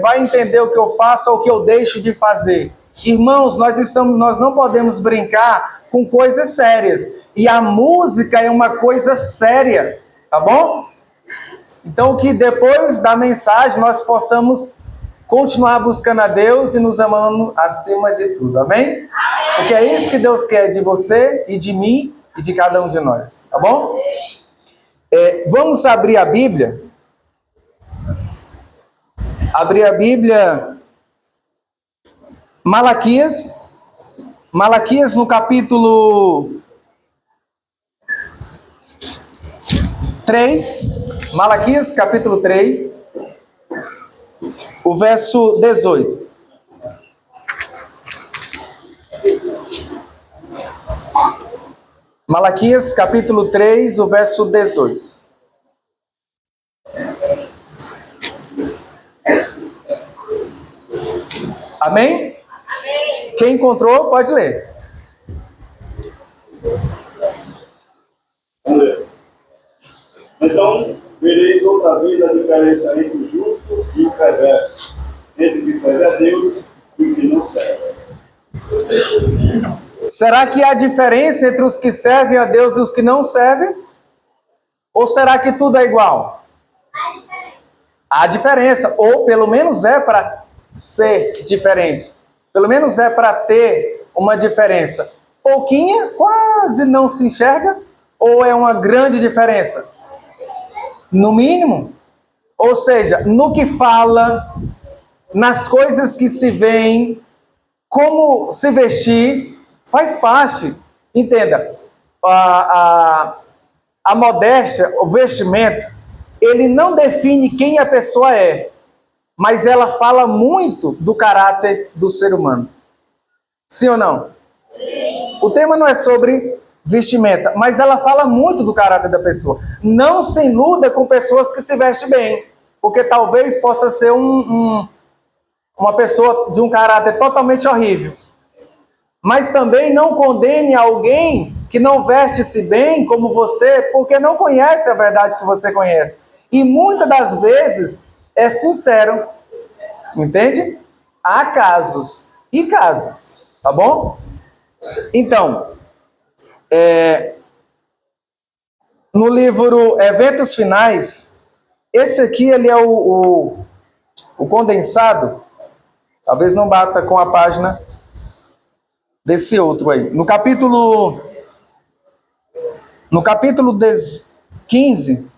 vai entender o que eu faço ou o que eu deixo de fazer. Irmãos, nós não podemos brincar com coisas sérias. E a música é uma coisa séria, tá bom? Então, que depois da mensagem nós possamos continuar buscando a Deus e nos amando acima de tudo, amém? Porque é isso que Deus quer de você e de mim e de cada um de nós, tá bom? Vamos abrir a Bíblia. Abrir a Bíblia, Malaquias no capítulo 3, Malaquias capítulo 3, o verso 18. Malaquias capítulo 3, o verso 18. Amém? Amém. Quem encontrou, pode ler. Então, vereis outra vez a diferença entre o justo e o perverso, entre o que serve a Deus e o que não serve. Será que há diferença entre os que servem a Deus e os que não servem? Ou será que tudo é igual? Há diferença, ou pelo menos é para ser diferente. Pelo menos é para ter uma diferença. Pouquinha, quase não se enxerga, ou é uma grande diferença? No mínimo. Ou seja, no que fala, nas coisas que se veem, como se vestir, faz parte. Entenda, a modéstia, o vestimento, ele não define quem a pessoa é, mas ela fala muito do caráter do ser humano. Sim ou não? Sim. O tema não é sobre vestimenta, mas ela fala muito do caráter da pessoa. Não se iluda com pessoas que se vestem bem, porque talvez possa ser uma pessoa de um caráter totalmente horrível. Mas também não condene alguém que não veste-se bem como você, porque não conhece a verdade que você conhece. E muitas das vezes é sincero, entende? Há casos e casos, tá bom? Então, no livro Eventos Finais, esse aqui ele é o condensado, talvez não bata com a página desse outro aí. No capítulo 15,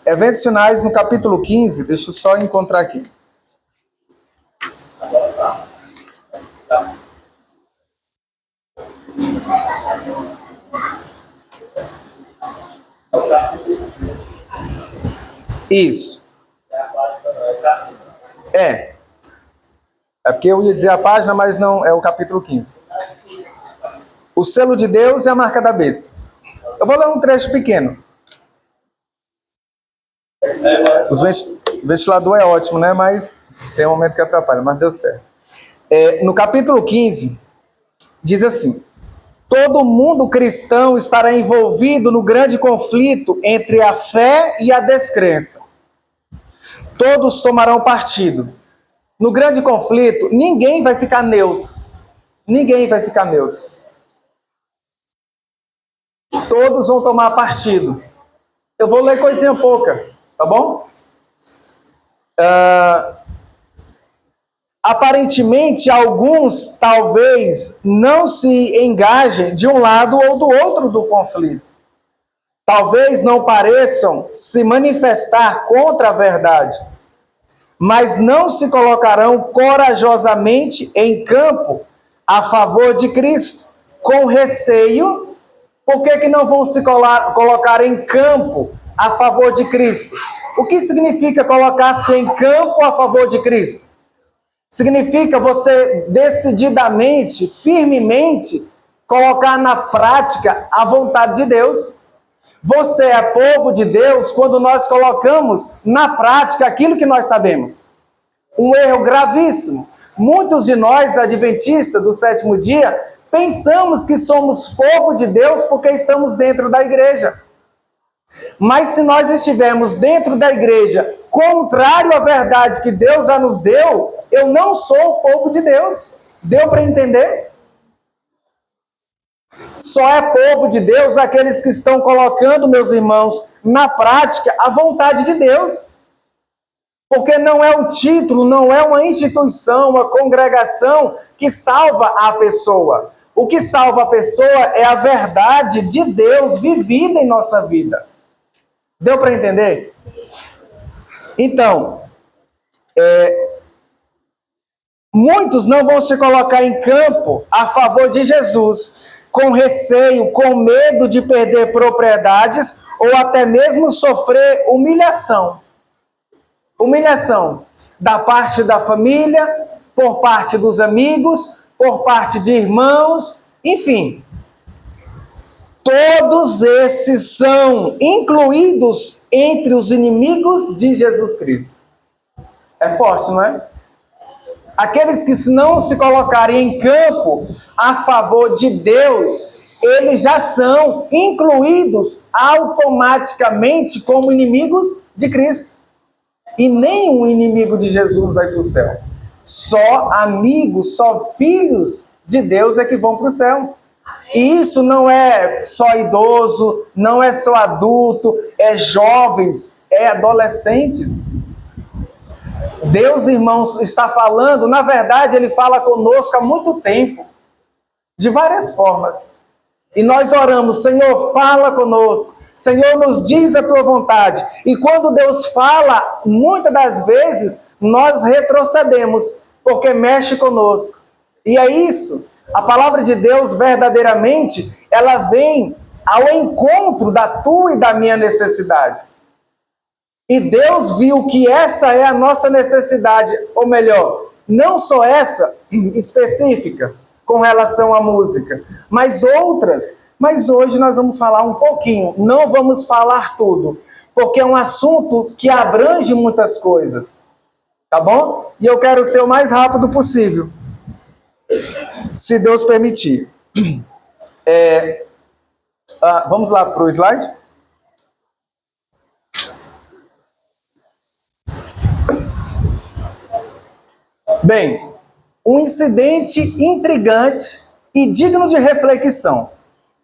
Eventos Finais, no capítulo 15, deixa eu só encontrar aqui. Isso. É porque eu ia dizer a página, mas não, é o capítulo 15. O selo de Deus é a marca da besta. Eu vou ler um trecho pequeno. O ventilador é ótimo, né? Mas tem um momento que atrapalha, mas deu certo. No capítulo 15, diz assim: todo mundo cristão estará envolvido no grande conflito entre a fé e a descrença. Todos tomarão partido. No grande conflito, ninguém vai ficar neutro. Ninguém vai ficar neutro. Todos vão tomar partido. Eu vou ler coisinha pouca, tá bom? Aparentemente, alguns talvez não se engajem de um lado ou do outro do conflito. Talvez não pareçam se manifestar contra a verdade, mas não se colocarão corajosamente em campo a favor de Cristo, com receio. Por que não vão se colocar em campo a favor de Cristo? O que significa colocar-se em campo a favor de Cristo? Significa você decididamente, firmemente, colocar na prática a vontade de Deus. Você é povo de Deus quando nós colocamos na prática aquilo que nós sabemos. Um erro gravíssimo. Muitos de nós, adventistas do sétimo dia, pensamos que somos povo de Deus porque estamos dentro da igreja. Mas se nós estivermos dentro da igreja contrário à verdade que Deus já nos deu, eu não sou o povo de Deus. Deu para entender? Só é povo de Deus aqueles que estão colocando, meus irmãos, na prática a vontade de Deus. Porque não é o título, não é uma instituição, uma congregação que salva a pessoa. O que salva a pessoa é a verdade de Deus vivida em nossa vida. Deu para entender? Então, muitos não vão se colocar em campo a favor de Jesus, com receio, com medo de perder propriedades ou até mesmo sofrer humilhação. Humilhação da parte da família, por parte dos amigos, por parte de irmãos, enfim. Todos esses são incluídos entre os inimigos de Jesus Cristo. É forte, não é? Aqueles que não se colocarem em campo a favor de Deus, eles já são incluídos automaticamente como inimigos de Cristo. E nenhum inimigo de Jesus vai para o céu. Só amigos, só filhos de Deus é que vão para o céu. E isso não é só idoso, não é só adulto, é jovens, é adolescentes. Deus, irmãos, está falando, na verdade, Ele fala conosco há muito tempo, de várias formas. E nós oramos, Senhor, fala conosco. Senhor, nos diz a tua vontade. E quando Deus fala, muitas das vezes, nós retrocedemos, porque mexe conosco. E é isso. A palavra de Deus, verdadeiramente, ela vem ao encontro da tua e da minha necessidade. E Deus viu que essa é a nossa necessidade, ou melhor, não só essa específica, com relação à música, mas outras. Mas hoje nós vamos falar um pouquinho, não vamos falar tudo, porque é um assunto que abrange muitas coisas, tá bom? E eu quero ser o mais rápido possível, se Deus permitir. Vamos lá para o slide? Bem, um incidente intrigante e digno de reflexão.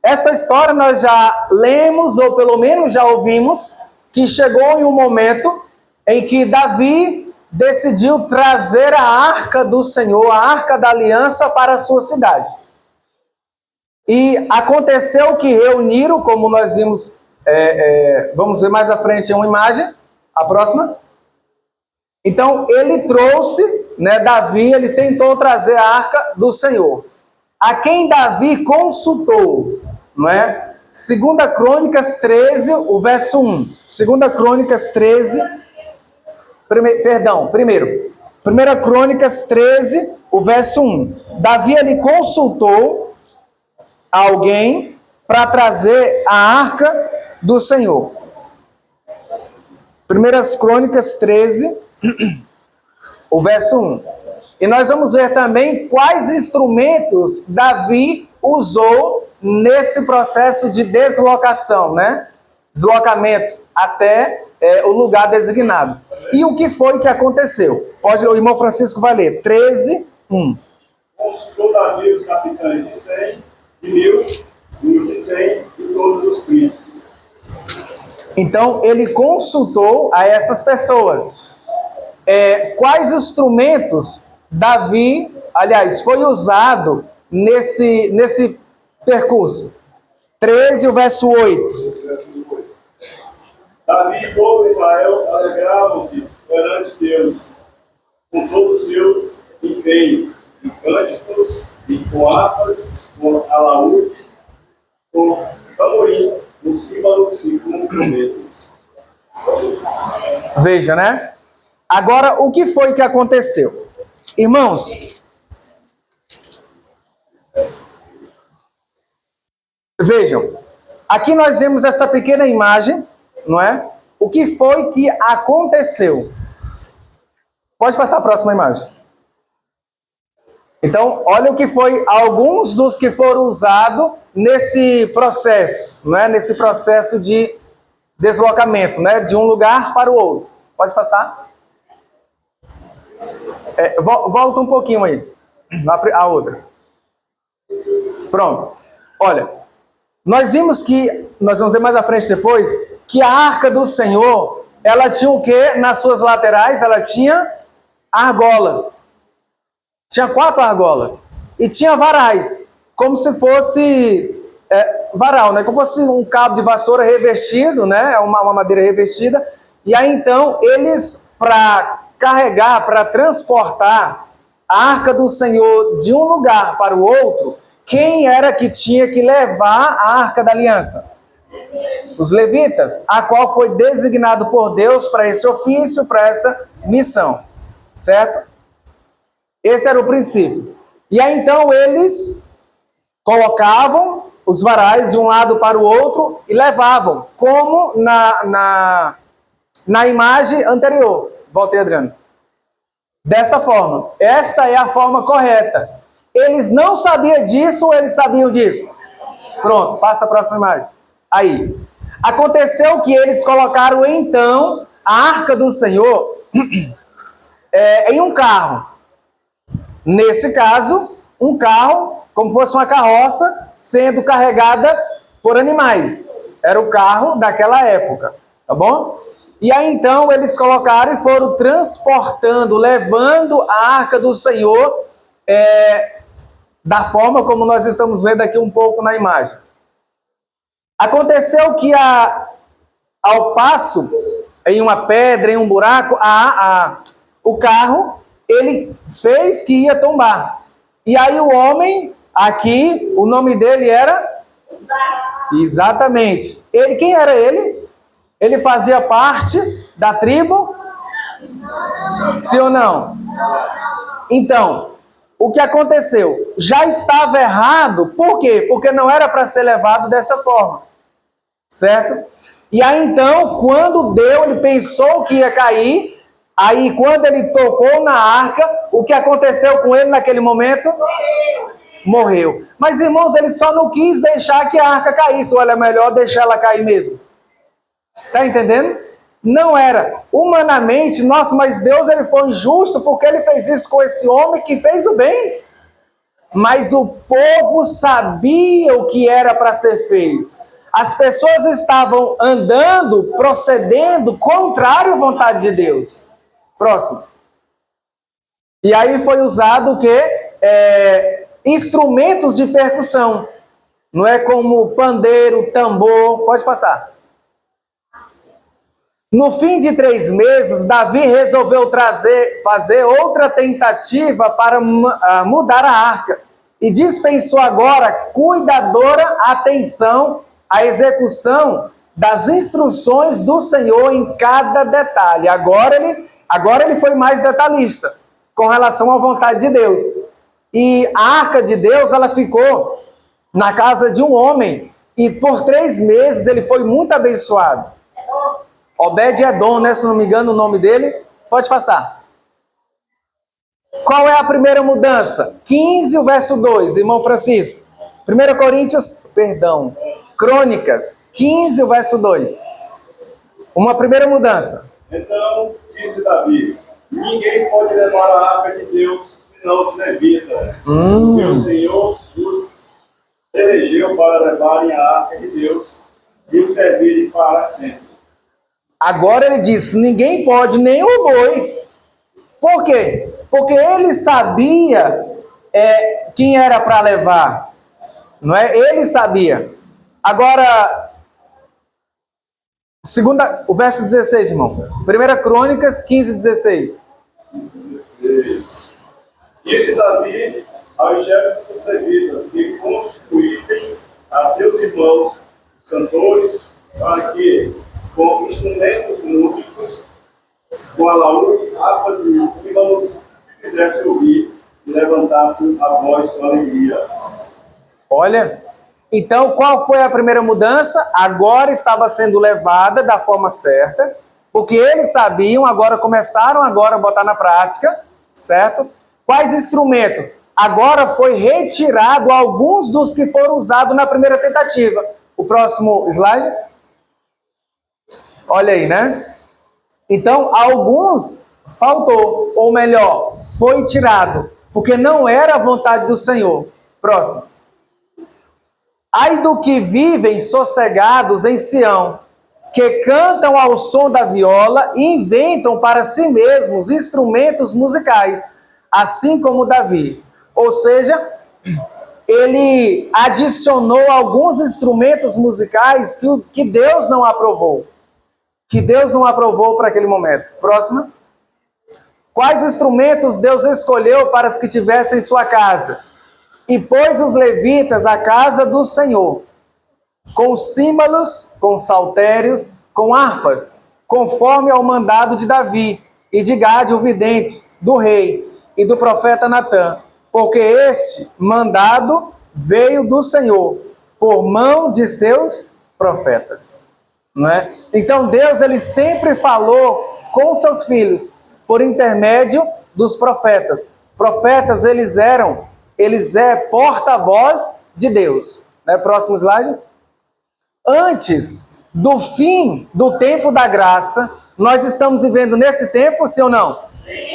Essa história nós já lemos, ou pelo menos já ouvimos, que chegou em um momento em que Davi decidiu trazer a arca do Senhor, a arca da aliança, para a sua cidade. E aconteceu que reuniram, como nós vimos, vamos ver mais à frente uma imagem, a próxima. Então ele trouxe, Davi, ele tentou trazer a arca do Senhor. A quem Davi consultou, não é? 2 Crônicas 13, o verso 1. 2 Crônicas 13, primeiro. 1 Crônicas 13, o verso 1. Davi, ele consultou alguém para trazer a arca do Senhor. 1 Crônicas 13, o verso 1. E nós vamos ver também quais instrumentos Davi usou nesse processo de deslocação, deslocamento até o lugar designado. E o que foi que aconteceu? Hoje o irmão Francisco vai ler. 13, 1. Consultou Davi os capitães de 100, de 1000, de 100 e todos os príncipes. Então ele consultou a essas pessoas. Quais instrumentos Davi, aliás, foi usado nesse percurso? 13, o verso 8. Davi e todo Israel alegravam-se perante Deus com todo o seu empenho, em cânticos, com harpas, com alaúdes, com tamborim, com símbolos e com trombetas. Veja, Agora, o que foi que aconteceu? Irmãos, vejam, aqui nós vemos essa pequena imagem, não é? O que foi que aconteceu? Pode passar a próxima imagem. Então, olha o que foi alguns dos que foram usados nesse processo, Nesse processo de deslocamento, de um lugar para o outro. Pode passar. Volta um pouquinho aí. A outra. Pronto. Olha, nós vimos que, nós vamos ver mais à frente depois, que a arca do Senhor, ela tinha o quê? Nas suas laterais, ela tinha argolas. Tinha 4 argolas. E tinha varais, como se fosse varal, né? Como fosse um cabo de vassoura revestido, né? Uma madeira revestida. E aí então, eles, para carregar, para transportar a arca do Senhor de um lugar para o outro, quem era que tinha que levar a arca da aliança? Os levitas, a qual foi designado por Deus para esse ofício, para essa missão. Certo? Esse era o princípio. E aí então eles colocavam os varais de um lado para o outro e levavam, como na imagem anterior. Volta aí, Adriano. Dessa forma. Esta é a forma correta. Eles não sabiam disso ou eles sabiam disso? Pronto, passa a próxima imagem. Aí. Aconteceu que eles colocaram então a arca do Senhor em um carro. Nesse caso, um carro, como fosse uma carroça, sendo carregada por animais. Era o carro daquela época, tá bom? E aí então eles colocaram e foram transportando, levando a arca do Senhor da forma como nós estamos vendo aqui um pouco na imagem. Aconteceu que ao passo, em uma pedra, em um buraco, o carro, ele fez que ia tombar. E aí o homem, aqui, o nome dele era? Exatamente. Quem era ele? Ele fazia parte da tribo? Sim ou não? Então, o que aconteceu? Já estava errado. Por quê? Porque não era para ser levado dessa forma. Certo? E aí então, quando ele pensou que ia cair, aí quando ele tocou na arca, o que aconteceu com ele naquele momento? Morreu. Mas irmãos, ele só não quis deixar que a arca caísse. Olha, é melhor deixar ela cair mesmo. Tá entendendo? Não era. Humanamente, nossa, mas Deus ele foi injusto porque ele fez isso com esse homem que fez o bem. Mas o povo sabia o que era para ser feito. As pessoas estavam andando, procedendo contrário à vontade de Deus. Próximo. E aí foi usado o quê? Instrumentos de percussão. Não é como pandeiro, tambor. Pode passar. No fim de 3 meses, Davi resolveu fazer outra tentativa para mudar a arca. E dispensou agora cuidadora atenção à execução das instruções do Senhor em cada detalhe. Agora ele foi mais detalhista com relação à vontade de Deus. E a arca de Deus, ela ficou na casa de um homem. E por 3 meses ele foi muito abençoado. Obed-Edom, né? Se não me engano o nome dele. Pode passar. Qual é a primeira mudança? 15, o verso 2, irmão Francisco. 1 Crônicas, 15, o verso 2. Uma primeira mudança. Então, disse Davi, ninguém pode levar a arca de Deus, senão os levitas. Porque o Senhor os elegeu para levarem a arca de Deus e o servirem para sempre. Agora ele diz, ninguém pode, nem o boi. Por quê? Porque ele sabia quem era para levar. Não é? Ele sabia. Agora, o verso 16, irmão. 1 Crônicas 15, 16. 16. Disse Davi aos chefes dos levitas que constituíssem a seus irmãos, os cantores, para que, com instrumentos músicos, com alaúde, harpas e símbolos, se fizessem ouvir e levantassem a voz com alegria. Olha, então qual foi a primeira mudança? Agora estava sendo levada da forma certa, porque eles sabiam, agora começaram a botar na prática, certo? Quais instrumentos? Agora foi retirado alguns dos que foram usados na primeira tentativa. O próximo slide. Olha aí, né? Então, alguns faltou, ou melhor, foi tirado, porque não era a vontade do Senhor. Próximo. Ai do que vivem sossegados em Sião, que cantam ao som da viola e inventam para si mesmos instrumentos musicais, assim como Davi. Ou seja, ele adicionou alguns instrumentos musicais que Deus não aprovou. Que Deus não aprovou para aquele momento. Próxima. Quais instrumentos Deus escolheu para os que tivessem em sua casa? E pôs os levitas à casa do Senhor, com símbolos, com saltérios, com harpas, conforme ao mandado de Davi e de Gade, o vidente, do rei e do profeta Natã, porque este mandado veio do Senhor, por mão de seus profetas. Não é? Então Deus, ele sempre falou com seus filhos, por intermédio dos profetas. Profetas, eles porta-voz de Deus. Né? Próximo slide. Antes do fim do tempo da graça, nós estamos vivendo nesse tempo, sim ou não?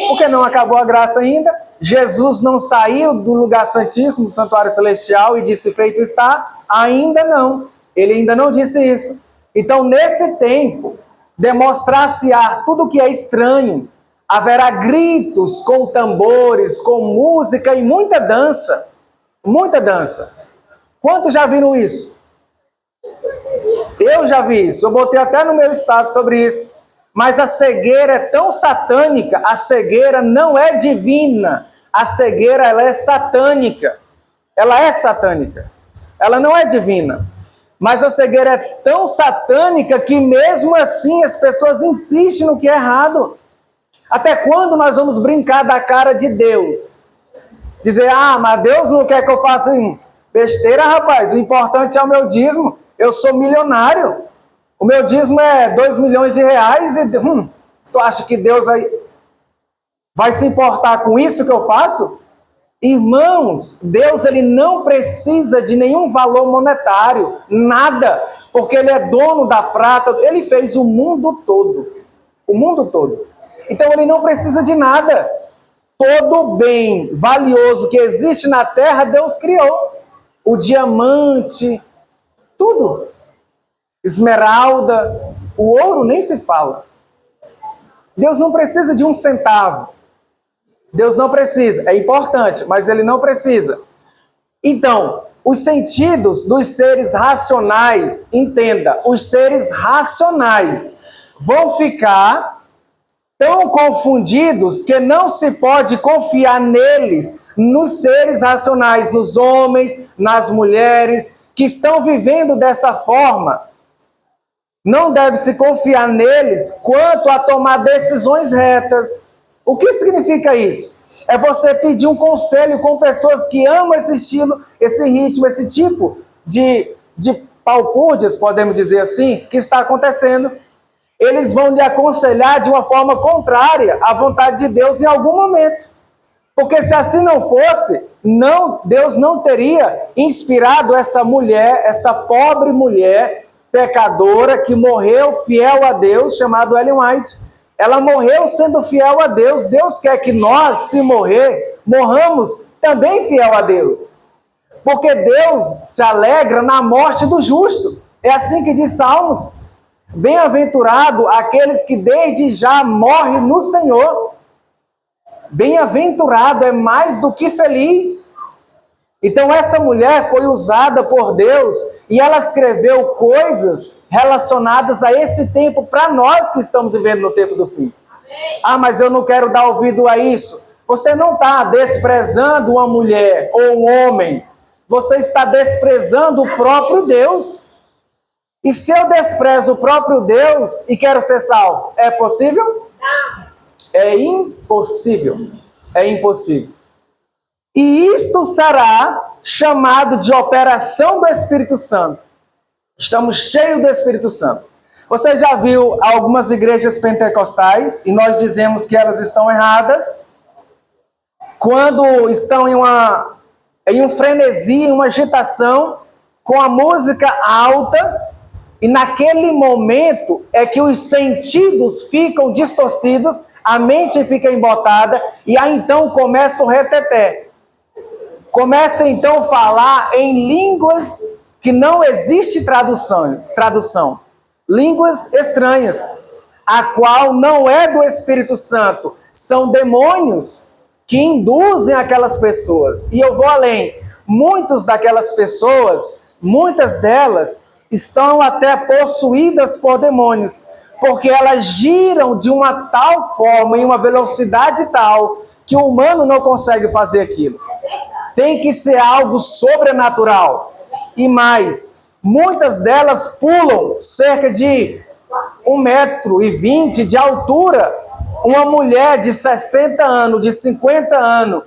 Porque não acabou a graça ainda. Jesus não saiu do lugar santíssimo, do santuário celestial e disse, feito está. Ainda não. Ele ainda não disse isso. Então, nesse tempo, demonstrar-se-á tudo que é estranho. Haverá gritos com tambores, com música e muita dança. Muita dança. Quantos já viram isso? Eu já vi isso. Eu botei até no meu estado sobre isso. Mas a cegueira é tão satânica. A cegueira não é divina. A cegueira, ela é satânica. Ela é satânica. Ela não é divina. Mas a cegueira é tão satânica que mesmo assim as pessoas insistem no que é errado. Até quando nós vamos brincar da cara de Deus? Dizer, mas Deus não quer que eu faça besteira, rapaz. O importante é o meu dízimo. Eu sou milionário. O meu dízimo é 2 milhões de reais. E tu acha que Deus vai se importar com isso que eu faço? Irmãos, Deus, ele não precisa de nenhum valor monetário, nada, porque ele é dono da prata, ele fez o mundo todo, Então ele não precisa de nada. Todo bem valioso que existe na terra, Deus criou. O diamante, tudo. Esmeralda, o ouro nem se fala. Deus não precisa de um centavo. Deus não precisa, é importante, mas ele não precisa. Então, os sentidos dos seres racionais, entenda, os seres racionais vão ficar tão confundidos que não se pode confiar neles, nos seres racionais, nos homens, nas mulheres, que estão vivendo dessa forma. Não deve se confiar neles quanto a tomar decisões retas. O que significa isso? É você pedir um conselho com pessoas que amam esse estilo, esse ritmo, esse tipo de palpúrdias, podemos dizer assim, que está acontecendo. Eles vão lhe aconselhar de uma forma contrária à vontade de Deus em algum momento. Porque se assim não fosse, Deus não teria inspirado essa mulher, essa pobre mulher pecadora que morreu fiel a Deus, chamada Ellen White. Ela morreu sendo fiel a Deus. Deus quer que nós, se morramos também fiel a Deus. Porque Deus se alegra na morte do justo. É assim que diz Salmos. Bem-aventurado aqueles que desde já morrem no Senhor. Bem-aventurado é mais do que feliz. Então essa mulher foi usada por Deus e ela escreveu coisas relacionadas a esse tempo para nós que estamos vivendo no tempo do fim. Mas eu não quero dar ouvido a isso. Você não está desprezando uma mulher ou um homem. Você está desprezando o próprio Deus. E se eu desprezo o próprio Deus e quero ser salvo, é possível? É impossível. É impossível. E isto será chamado de operação do Espírito Santo. Estamos cheios do Espírito Santo. Você já viu algumas igrejas pentecostais, e nós dizemos que elas estão erradas, quando estão em um frenesi, em uma agitação, com a música alta, E naquele momento é que os sentidos ficam distorcidos, a mente fica embotada, e aí então começa o reteté. Começa então a falar em línguas que não existe tradução. Línguas estranhas, a qual não é do Espírito Santo. São demônios que induzem aquelas pessoas. E eu vou além. Muitas daquelas pessoas, muitas delas, estão até possuídas por demônios, porque elas giram de uma tal forma, em uma velocidade tal, que o humano não consegue fazer aquilo. Tem que ser algo sobrenatural. E mais, muitas delas pulam cerca de 1,20 m de altura. Uma mulher de 60 anos, de 50 anos,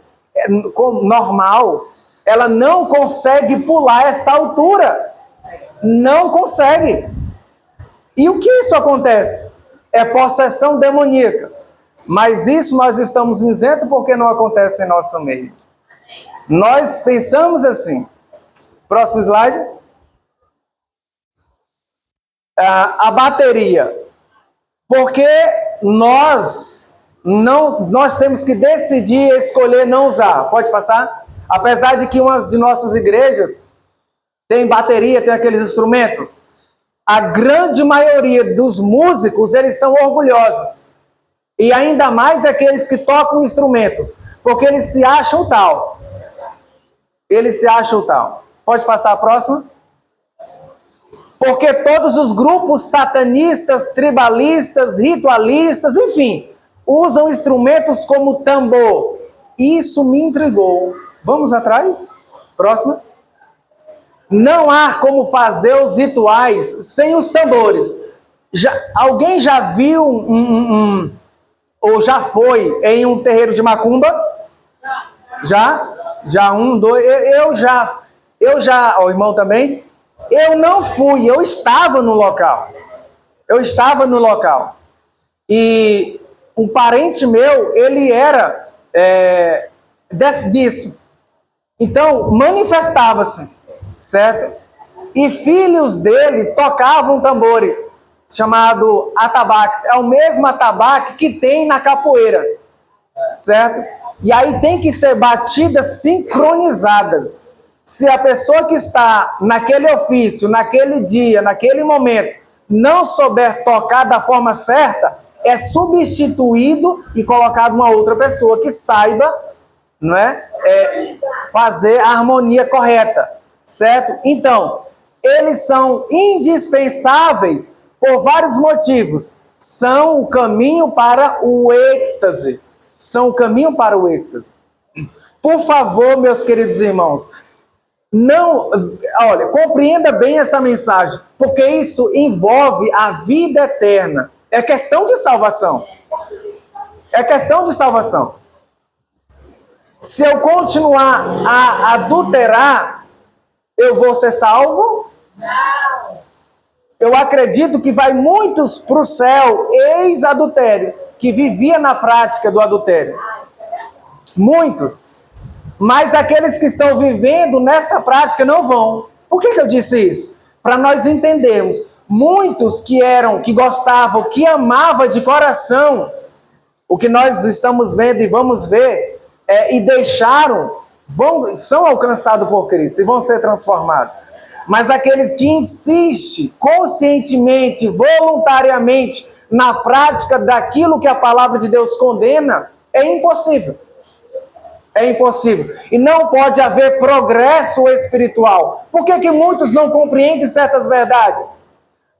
normal, ela não consegue pular essa altura. Não consegue. E o que isso acontece? É possessão demoníaca. Mas isso nós estamos isentos porque não acontece em nosso meio. Nós pensamos assim. Próximo slide. A bateria. Porque nós temos que decidir escolher não usar. Pode passar? Apesar de que uma de nossas igrejas tem bateria, tem aqueles instrumentos. A grande maioria dos músicos, eles são orgulhosos. E ainda mais aqueles que tocam instrumentos. Porque eles se acham tal. Eles se acham tal. Pode passar a próxima? Porque todos os grupos satanistas, tribalistas, ritualistas, enfim, usam instrumentos como tambor. Isso me intrigou. Vamos atrás? Próxima. Não há como fazer os rituais sem os tambores. Alguém já viu ou já foi em um terreiro de macumba? Já? Já um, dois, eu já, o irmão também. Eu não fui, eu estava no local. E um parente meu, ele era disso. Então, manifestava-se, certo? E filhos dele tocavam tambores, chamado atabaques. É o mesmo atabaque que tem na capoeira, certo? E aí tem que ser batidas sincronizadas. Se a pessoa que está naquele ofício, naquele dia, naquele momento, não souber tocar da forma certa, é substituído e colocado uma outra pessoa que saiba, não é, fazer a harmonia correta, certo? Então, eles são indispensáveis por vários motivos. São o caminho para o êxtase. Por favor, meus queridos irmãos, compreenda bem essa mensagem, porque isso envolve a vida eterna. É questão de salvação. Se eu continuar a adulterar, eu vou ser salvo? Não. Eu acredito que vai muitos para o céu, ex-adultérios, que vivia na prática do adultério. Muitos. Mas aqueles que estão vivendo nessa prática não vão. Por que eu disse isso? Para nós entendermos. Muitos que gostavam, que amavam de coração o que nós estamos vendo e vamos ver, e deixaram, são alcançados por Cristo e vão ser transformados. Mas aqueles que insistem conscientemente, voluntariamente, na prática daquilo que a palavra de Deus condena, é impossível. É impossível. E não pode haver progresso espiritual. Por que muitos não compreendem certas verdades?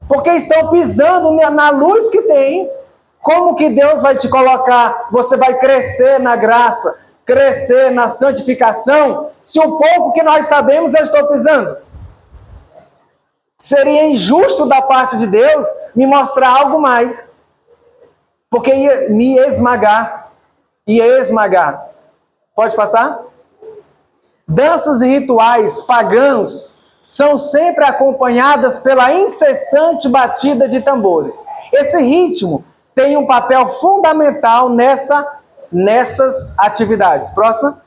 Porque estão pisando na luz que tem. Como que Deus vai te colocar? Você vai crescer na graça, crescer na santificação, se o pouco que nós sabemos eu estou pisando? Seria injusto da parte de Deus me mostrar algo mais. Porque ia me esmagar. Pode passar? Danças e rituais pagãos são sempre acompanhadas pela incessante batida de tambores. Esse ritmo tem um papel fundamental nessas atividades. Próxima.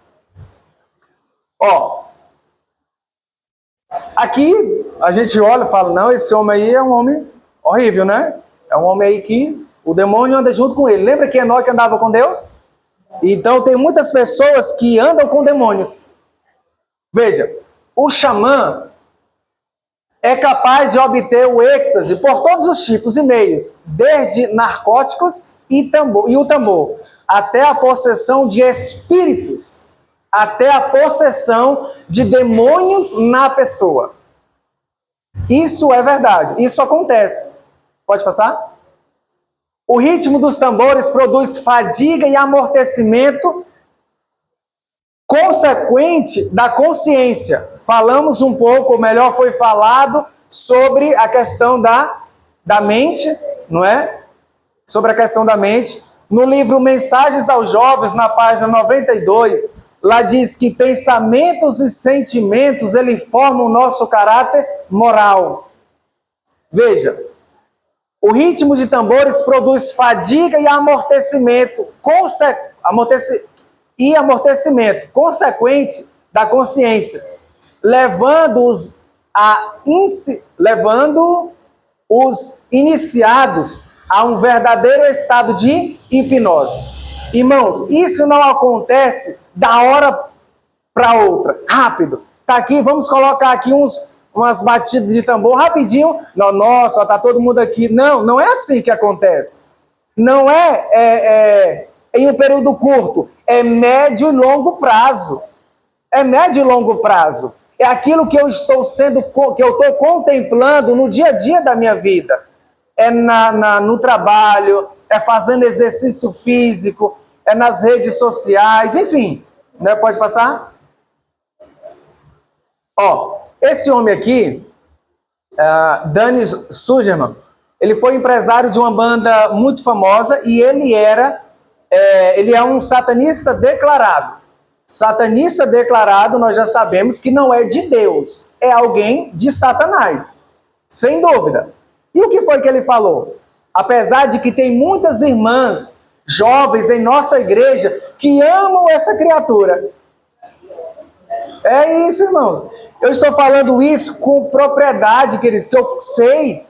Aqui a gente olha e fala, não, esse homem aí é um homem horrível, né? É um homem aí que o demônio anda junto com ele. Lembra que Enoque andava com Deus? Então tem muitas pessoas que andam com demônios. Veja, o xamã é capaz de obter o êxtase por todos os tipos e meios, desde narcóticos e o tambor, até a possessão de espíritos, até a possessão de demônios na pessoa. Isso é verdade, isso acontece. Pode passar? O ritmo dos tambores produz fadiga e amortecimento consequente da consciência. Falamos um pouco, ou melhor, foi falado sobre a questão da mente, não é? Sobre a questão da mente. No livro Mensagens aos Jovens, na página 92, lá diz que pensamentos e sentimentos, ele formam o nosso caráter moral. Veja, o ritmo de tambores produz fadiga e amortecimento consequente da consciência, levando-os iniciados a um verdadeiro estado de hipnose. Irmãos, isso não acontece da hora para outra, rápido. Tá aqui, vamos colocar aqui umas batidas de tambor rapidinho. Não, nossa, tá todo mundo aqui. Não, não é assim que acontece. Não é em um período curto, é médio e longo prazo. É médio e longo prazo. É aquilo que eu estou contemplando no dia a dia da minha vida. É no trabalho, é fazendo exercício físico, é nas redes sociais, enfim. Né? Pode passar? Ó, esse homem aqui, Danny Sugerman, ele foi empresário de uma banda muito famosa e ele é um satanista declarado. Satanista declarado, nós já sabemos que não é de Deus, é alguém de Satanás, sem dúvida. E o que foi que ele falou? Apesar de que tem muitas irmãs jovens em nossa igreja que amam essa criatura. É isso, irmãos. Eu estou falando isso com propriedade, queridos, que eu sei.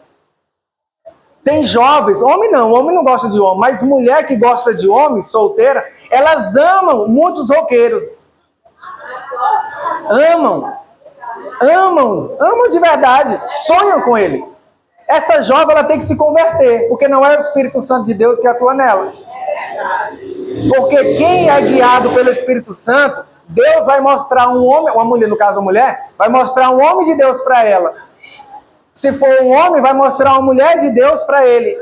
Tem jovens, homem não gosta de homem, mas mulher que gosta de homem, solteira, elas amam muitos roqueiros. Amam de verdade, sonham com ele. Essa jovem, ela tem que se converter, porque não é o Espírito Santo de Deus que atua nela. Porque quem é guiado pelo Espírito Santo, Deus vai mostrar um homem, uma mulher, no caso a mulher, vai mostrar um homem de Deus para ela. Se for um homem, vai mostrar uma mulher de Deus para ele.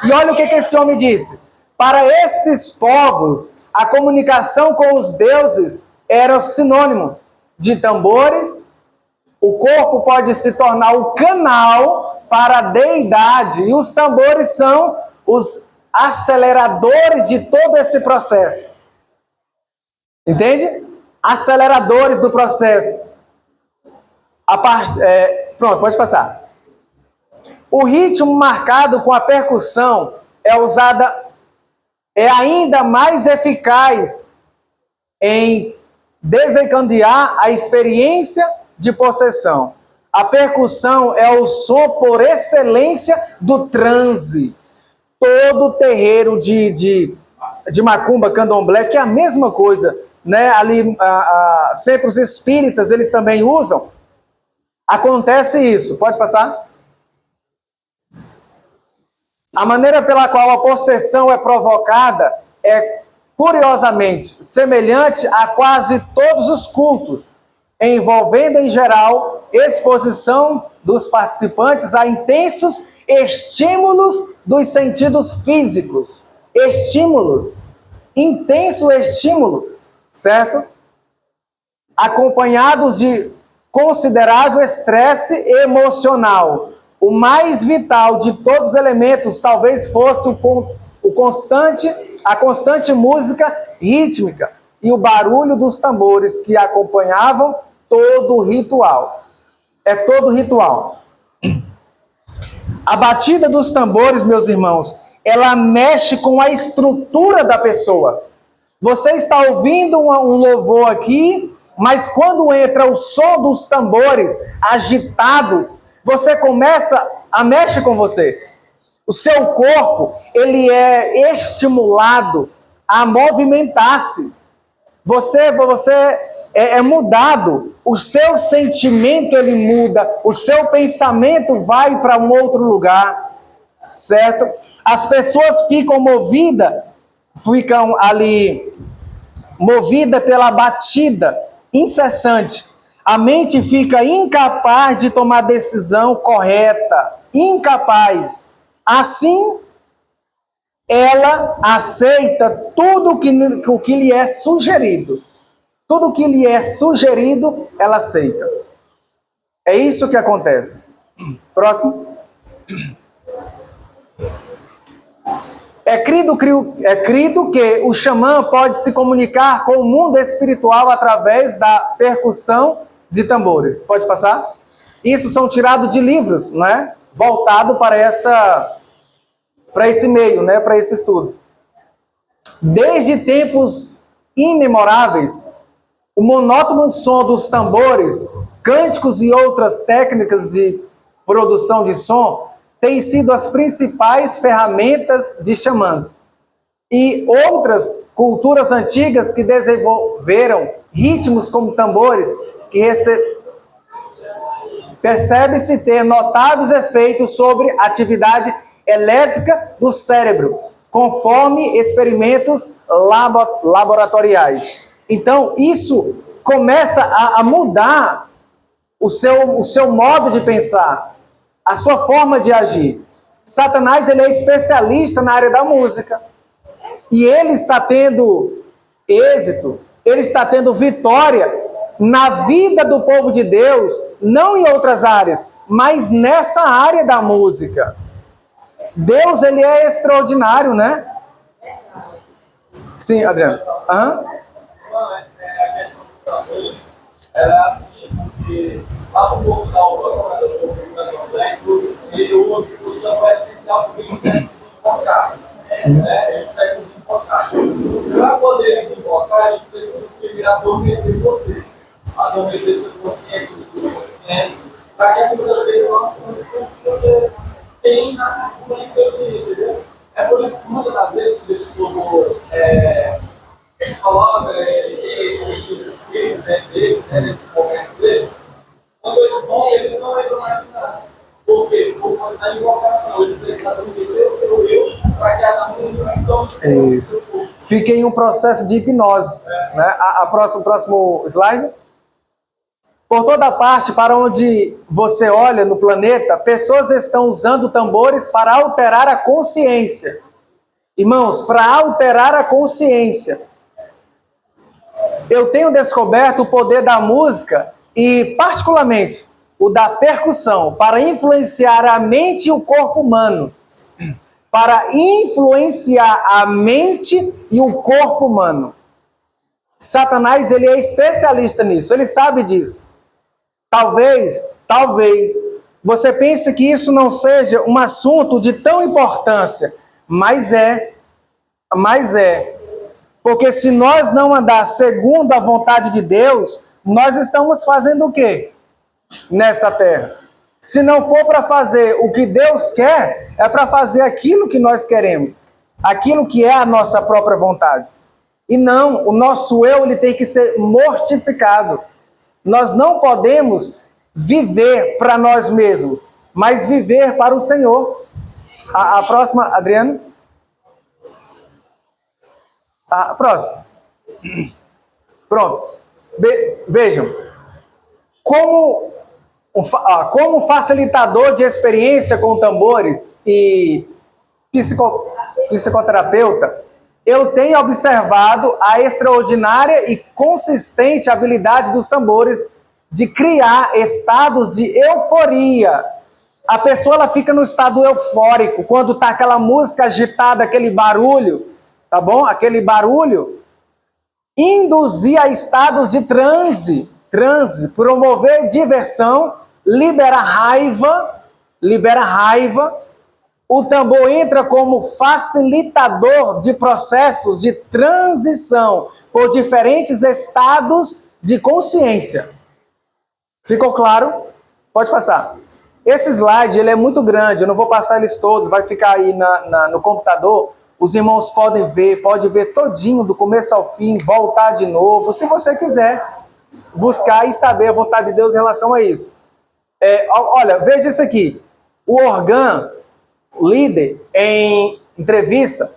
E olha o que esse homem disse. Para esses povos, a comunicação com os deuses era sinônimo de tambores. O corpo pode se tornar o canal para a deidade. E os tambores são os aceleradores de todo esse processo. Entende? Aceleradores do processo. Pronto, pode passar. O ritmo marcado com a percussão é ainda mais eficaz em desencadear a experiência de possessão. A percussão é o som por excelência do transe. Todo terreiro de macumba, candomblé, que é a mesma coisa, né? Ali, centros espíritas, eles também usam. Acontece isso. Pode passar? A maneira pela qual a possessão é provocada é, curiosamente, semelhante a quase todos os cultos, envolvendo, em geral, exposição dos participantes a intensos estímulos dos sentidos físicos. Estímulos. Intenso estímulo, certo? Acompanhados de considerável estresse emocional. O mais vital de todos os elementos talvez fosse a constante música rítmica e o barulho dos tambores que acompanhavam todo o ritual. É todo ritual. A batida dos tambores, meus irmãos, ela mexe com a estrutura da pessoa. Você está ouvindo um louvor aqui, mas quando entra o som dos tambores agitados, você começa a mexer com você. O seu corpo, ele é estimulado a movimentar-se. Você é mudado. O seu sentimento, ele muda. O seu pensamento vai para um outro lugar. Certo? As pessoas ficam ali, movidas pela batida incessante. A mente fica incapaz de tomar decisão correta. Incapaz. Assim, ela aceita tudo o que lhe é sugerido. Tudo o que lhe é sugerido, ela aceita. É isso que acontece. Próximo. É crido que o xamã pode se comunicar com o mundo espiritual através da percussão de tambores. Pode passar? Isso são tirados de livros, não é? Voltado para esse meio, né? Para esse estudo. Desde tempos imemoráveis, o monótono som dos tambores, cânticos e outras técnicas de produção de som têm sido as principais ferramentas de xamãs. E outras culturas antigas que desenvolveram ritmos como tambores, que percebe-se ter notáveis efeitos sobre a atividade elétrica do cérebro, conforme experimentos laboratoriais. Então, isso começa a mudar o seu modo de pensar, a sua forma de agir. Satanás, ele é especialista na área da música. E ele está tendo êxito, ele está tendo vitória na vida do povo de Deus, não em outras áreas, mas nessa área da música. Deus, ele é extraordinário, né? Sim, Adriano. Aham. Era assim, porque lá no povo da Europa, ele usa o tambor essencial porque eles precisam invocar. Eles precisam invocar. Para poder invocar, eles precisam primeiro adormecer você. Adormecer seu consciente, o seu consciente, para que essa pessoa tenha uma noção que você tem no seu dia, entendeu? É por isso que muitas das vezes esse povo coloca esses espíritos deles, nesse momento deles, quando eles vão, eles não entram mais nada. Por quê? Por conta da invocação. Eles precisam adormecer o seu eu para que assim então. Isso. Fica em um processo de hipnose. Né? Próximo slide. Por toda parte, para onde você olha no planeta, pessoas estão usando tambores para alterar a consciência. Irmãos, para alterar a consciência. Eu tenho descoberto o poder da música e, particularmente, o da percussão para influenciar a mente e o corpo humano. Para influenciar a mente e o corpo humano. Satanás, ele é especialista nisso, ele sabe disso. Talvez, você pense que isso não seja um assunto de tão importância, mas é. Porque se nós não andar segundo a vontade de Deus, nós estamos fazendo o quê? Nessa terra. Se não for para fazer o que Deus quer, é para fazer aquilo que nós queremos. Aquilo que é a nossa própria vontade. E não, o nosso eu, ele tem que ser mortificado. Nós não podemos viver para nós mesmos, mas viver para o Senhor. A próxima, Adriano. A próxima. Pronto. Vejam. Como facilitador de experiência com tambores e psicoterapeuta, eu tenho observado a extraordinária e consistente habilidade dos tambores de criar estados de euforia. A pessoa, ela fica no estado eufórico quando está aquela música agitada, aquele barulho, tá bom? Aquele barulho. Induzir a estados de transe, promover diversão, libera raiva. O tambor entra como facilitador de processos de transição por diferentes estados de consciência. Ficou claro? Pode passar. Esse slide ele é muito grande, eu não vou passar eles todos, vai ficar aí no computador. Os irmãos podem ver, pode ver todinho, do começo ao fim, voltar de novo, se você quiser buscar e saber a vontade de Deus em relação a isso. Olha, veja isso aqui. O Organ, líder, em entrevista,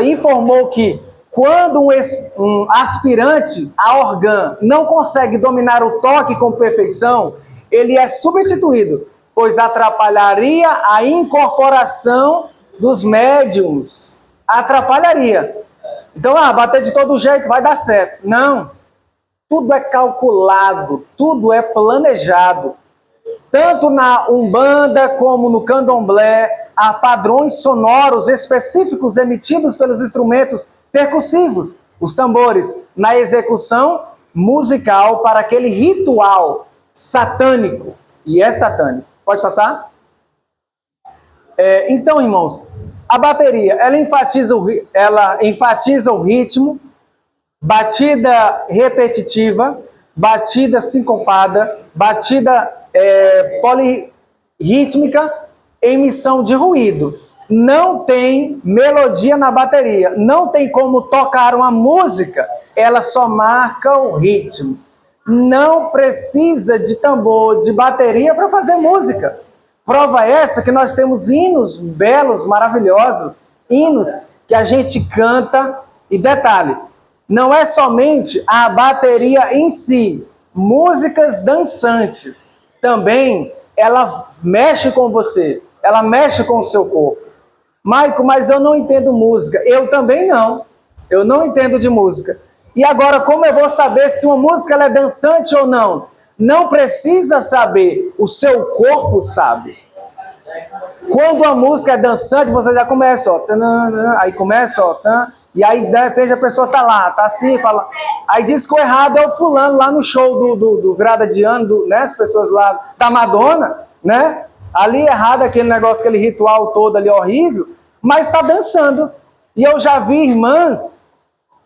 informou que quando um aspirante a Organ não consegue dominar o toque com perfeição, ele é substituído, pois atrapalharia a incorporação dos médiums. Atrapalharia. Então, bater de todo jeito vai dar certo. Não. Tudo é calculado, tudo é planejado. Tanto na Umbanda como no Candomblé, há padrões sonoros específicos emitidos pelos instrumentos percussivos, os tambores, na execução musical para aquele ritual satânico. E é satânico. Pode passar? Então, irmãos, a bateria, ela enfatiza o ritmo, batida repetitiva, batida sincopada, batida polirrítmica, emissão de ruído. Não tem melodia na bateria, não tem como tocar uma música, ela só marca o ritmo. Não precisa de tambor, de bateria para fazer música. Prova essa que nós temos hinos belos, maravilhosos, hinos que a gente canta. E detalhe, não é somente a bateria em si, músicas dançantes. Também ela mexe com você, ela mexe com o seu corpo. Maico, mas eu não entendo música. Eu também não. Eu não entendo de música. E agora, como eu vou saber se uma música ela é dançante ou não? Não precisa saber, o seu corpo sabe. Quando a música é dançante, você já começa, ó, aí começa, ó, e aí de repente a pessoa tá lá, tá assim, fala, aí diz que o errado é o fulano lá no show do virada de ano, né, as pessoas lá da Madonna, né, ali errado aquele negócio, aquele ritual todo ali horrível, mas tá dançando. E eu já vi irmãs,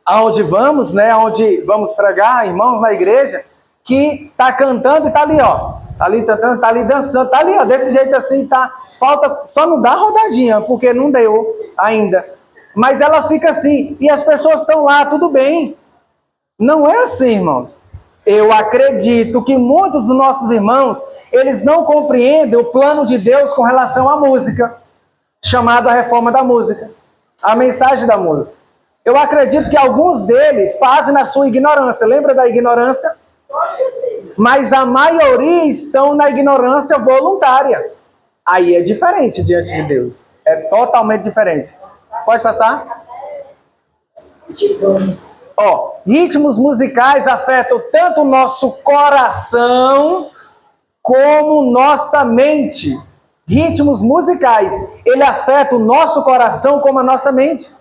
aonde vamos, né, aonde vamos pregar, irmãos na igreja, que tá cantando e tá ali, ó, tá ali cantando, tá ali dançando, tá ali, ó, desse jeito assim, tá, falta, só não dá rodadinha, porque não deu ainda, mas ela fica assim, e as pessoas estão lá, tudo bem, não é assim, irmãos. Eu acredito que muitos dos nossos irmãos, eles não compreendem o plano de Deus com relação à música, chamado a reforma da música, a mensagem da música. Eu acredito que alguns deles fazem na sua ignorância, lembra da ignorância? Mas a maioria estão na ignorância voluntária. Aí é diferente diante de Deus. É totalmente diferente. Pode passar? Ó, ritmos musicais afetam tanto o nosso coração como nossa mente. Ritmos musicais, ele afeta o nosso coração como a nossa mente.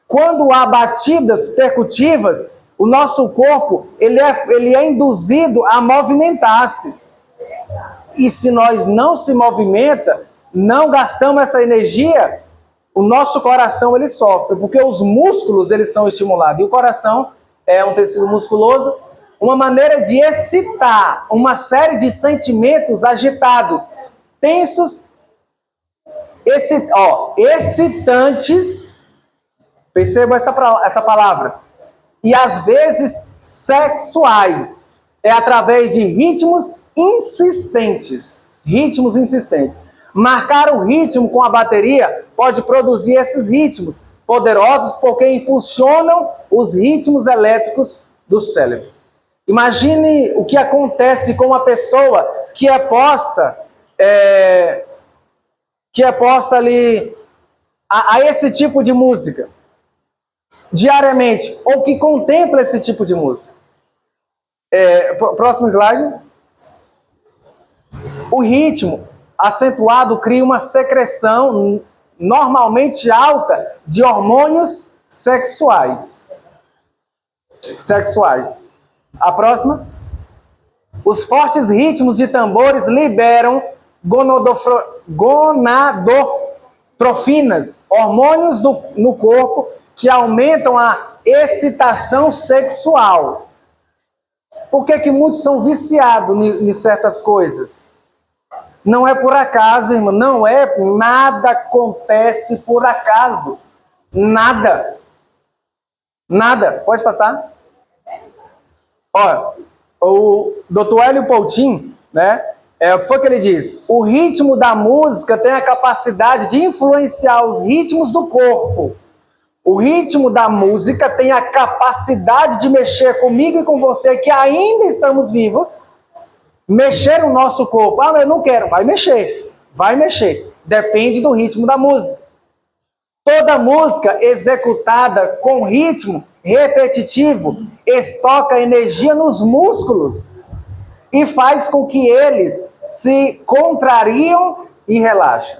Quando há batidas percutivas, o nosso corpo ele é induzido a movimentar-se. E se nós não se movimenta, não gastamos essa energia, o nosso coração ele sofre, porque os músculos eles são estimulados. E o coração é um tecido musculoso, uma maneira de excitar uma série de sentimentos agitados, tensos, excitantes, perceba essa palavra, e às vezes sexuais, é através de ritmos insistentes. Ritmos insistentes. Marcar o ritmo com a bateria pode produzir esses ritmos poderosos porque impulsionam os ritmos elétricos do cérebro. Imagine o que acontece com uma pessoa que é posta ali a esse tipo de música diariamente, ou que contempla esse tipo de música. Próximo slide. O ritmo acentuado cria uma secreção normalmente alta de hormônios sexuais. A próxima. Os fortes ritmos de tambores liberam gonadotrophinas, hormônios no corpo que aumentam a excitação sexual. Por que que muitos são viciados em certas coisas? Não é por acaso, irmão. Não é. Nada acontece por acaso. Nada. Nada. Pode passar? Olha, o Dr. Hélio Poutin, né? O que foi que ele diz? O ritmo da música tem a capacidade de influenciar os ritmos do corpo. O ritmo da música tem a capacidade de mexer comigo e com você, que ainda estamos vivos, mexer o nosso corpo. Ah, mas eu não quero. Vai mexer. Vai mexer. Depende do ritmo da música. Toda música executada com ritmo repetitivo estoca energia nos músculos e faz com que eles se contrariam e relaxem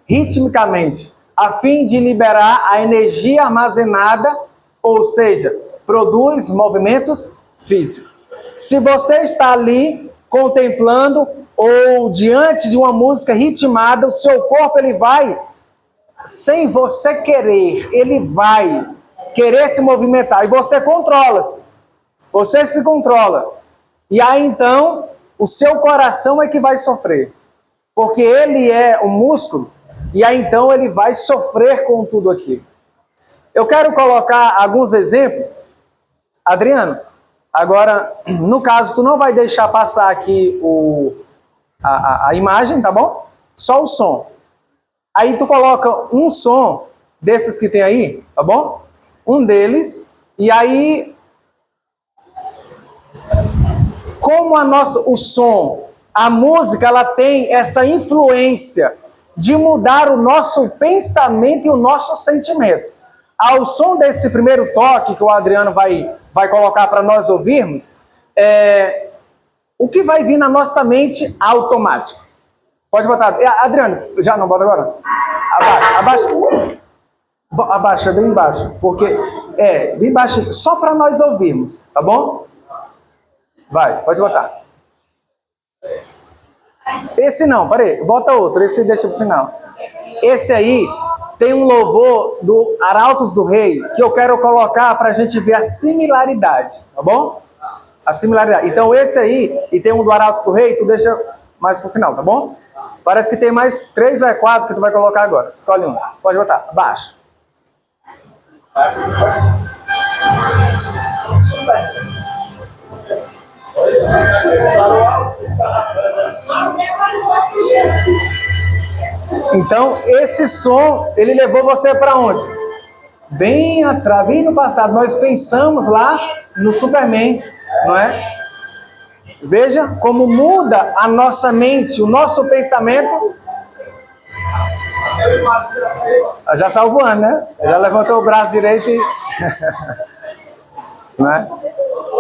ritmicamente, a fim de liberar a energia armazenada, ou seja, produz movimentos físicos. Se você está ali contemplando ou diante de uma música ritmada, o seu corpo ele vai, sem você querer, ele vai querer se movimentar e você controla-se. Você se controla. E aí então, o seu coração é que vai sofrer. Porque ele é o músculo, e aí então ele vai sofrer com tudo aquilo. Eu quero colocar alguns exemplos. Adriano, agora, no caso, tu não vai deixar passar aqui a imagem, tá bom? Só o som. Aí tu coloca um som desses que tem aí, tá bom? Um deles, e aí como o som, a música, ela tem essa influência de mudar o nosso pensamento e o nosso sentimento. Ao som desse primeiro toque que o Adriano vai colocar para nós ouvirmos, o que vai vir na nossa mente automático. Pode botar. Adriano, já não bota agora? Abaixa. Abaixa bem baixo, porque bem baixo, só para nós ouvirmos, tá bom? Vai, pode botar. Esse não, peraí, bota outro, esse deixa pro final. Esse aí tem um louvor do Arautos do Rei que eu quero colocar pra gente ver a similaridade, tá bom? A similaridade. Então esse aí, e tem um do Arautos do Rei, tu deixa mais pro final, tá bom? Parece que tem mais 3 ou 4 que tu vai colocar agora. Escolhe um. Pode botar, abaixo. Então, esse som, ele levou você para onde? Bem atrás, bem no passado. Nós pensamos lá no Superman, não é? Veja como muda a nossa mente, o nosso pensamento. Já saiu voando, né? Já levantou o braço direito e... não é?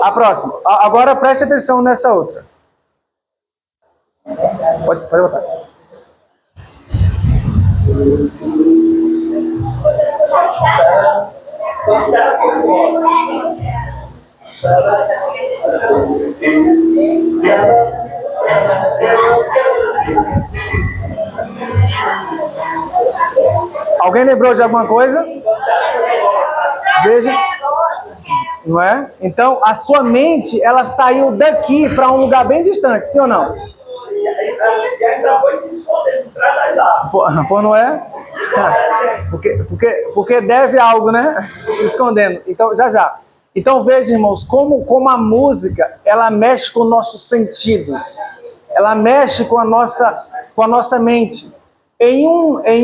A próxima. Agora preste atenção nessa outra. Pode botar. Alguém lembrou de alguma coisa? Veja. Não é? Então, a sua mente, ela saiu daqui para um lugar bem distante, sim ou não? E ainda foi se escondendo atrás das árvores. Pô, não é? Porque deve algo, né? Se escondendo. Então, já. Então, veja, irmãos, como a música, ela mexe com nossos sentidos. Ela mexe com a nossa mente. Em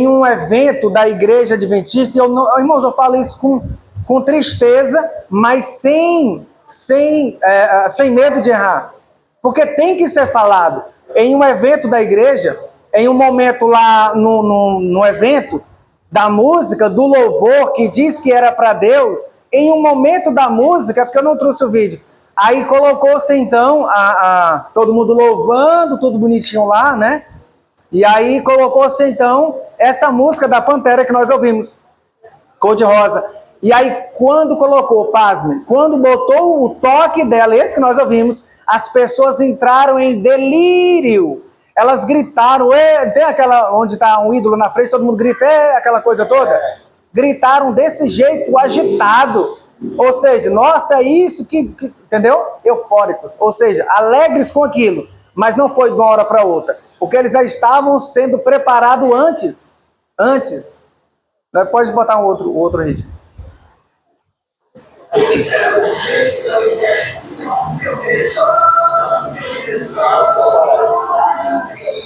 um evento da Igreja Adventista, irmãos, eu falo isso com tristeza, mas sem medo de errar. Porque tem que ser falado. Em um evento da igreja, em um momento lá no evento da música, do louvor, que diz que era para Deus, em um momento da música, porque eu não trouxe o vídeo, aí colocou-se então todo mundo louvando, tudo bonitinho lá, né? E aí colocou-se então essa música da Pantera que nós ouvimos, Cor de Rosa. E aí quando colocou, pasme, quando botou o toque dela, esse que nós ouvimos, as pessoas entraram em delírio. Elas gritaram, tem aquela onde está um ídolo na frente, todo mundo grita, aquela coisa toda. Gritaram desse jeito agitado. Ou seja, nossa, é isso que entendeu? Eufóricos. Ou seja, alegres com aquilo. Mas não foi de uma hora para outra. Porque eles já estavam sendo preparados antes. Antes. Pode botar um outro ritmo.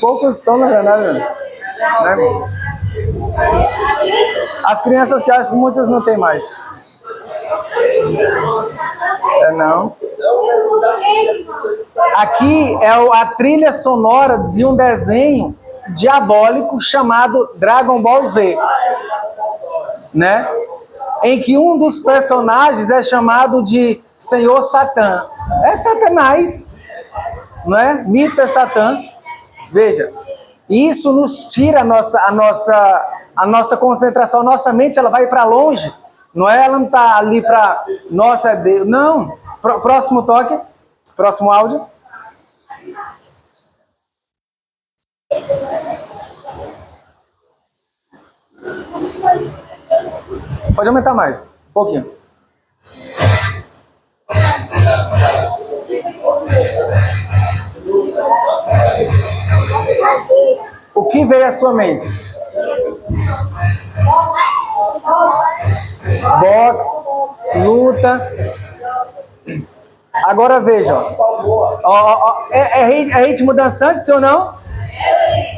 Poucos estão, na verdade. Né? As crianças que acham que muitas não tem mais. Não. Aqui é a trilha sonora de um desenho diabólico chamado Dragon Ball Z, né? Em que um dos personagens é chamado de Senhor Satã. É Satanás, não é? Mr. Satã. Veja, isso nos tira a nossa concentração, nossa mente ela vai para longe, não é? Ela não está ali para, nossa, Deus, não. Próximo toque, próximo áudio. Pode aumentar mais, um pouquinho. O que veio à sua mente? Boxe, luta. Agora vejam. É ritmo dançante, sim ou não?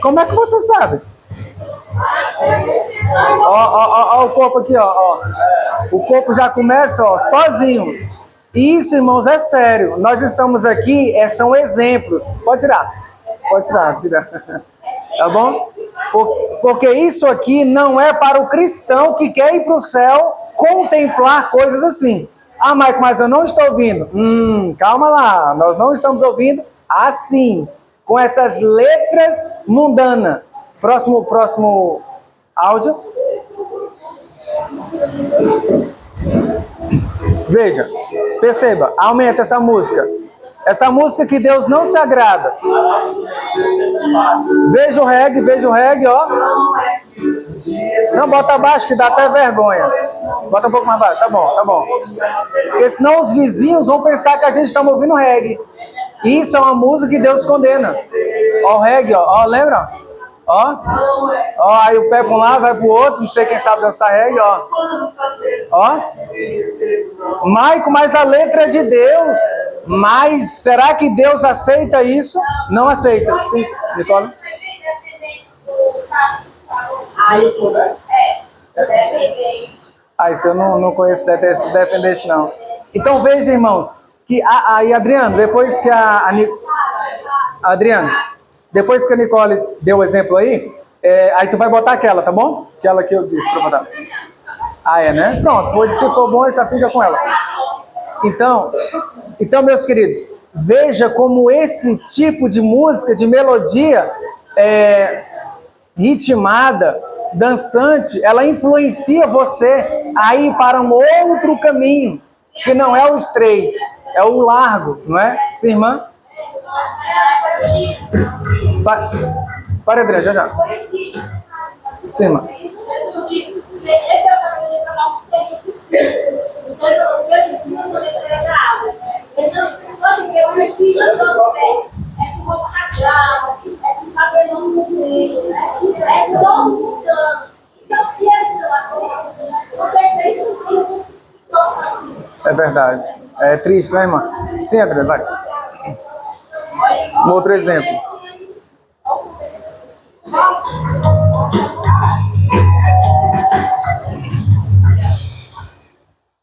Como é que você sabe? Ó o corpo aqui, ó. O corpo já começa, ó, sozinho. Isso, irmãos, é sério. Nós estamos aqui, são exemplos. Pode tirar. Tá bom? Porque isso aqui não é para o cristão que quer ir para o céu contemplar coisas assim. Ah, Maico, mas eu não estou ouvindo. Calma lá, nós não estamos ouvindo assim, com essas letras mundanas. Próximo áudio. Veja, perceba, aumenta essa música. Essa música que Deus não se agrada. Veja o reggae, ó. Não, bota abaixo que dá até vergonha. Bota um pouco mais baixo, tá bom. Porque senão os vizinhos vão pensar que a gente está ouvindo reggae. Isso é uma música que Deus condena. Ó o reggae, ó, lembra? Ó, aí o pé para um lado, vai para o outro, não sei quem sabe dançar reggae, ó. Maico, mas a letra é de Deus. Mas será que Deus aceita isso? Não aceita. Sim, Nicole? Isso eu não conheço esse dependente, não. Então veja, irmãos, que aí Adriano, depois que Adriano, depois que a Nicole deu o exemplo aí tu vai botar aquela, tá bom? Aquela que eu disse pra botar. Né? Pronto, se for bom, você fica com ela. Então, meus queridos, veja como esse tipo de música, de melodia ritmada, dançante, ela influencia você a ir para um outro caminho, que não é o straight, é o largo, não é? Sim, irmã? Para, Adriana, já. Sim, irmã. É verdade. É triste, né, irmã? Sim, Adriana, vai. Um outro exemplo.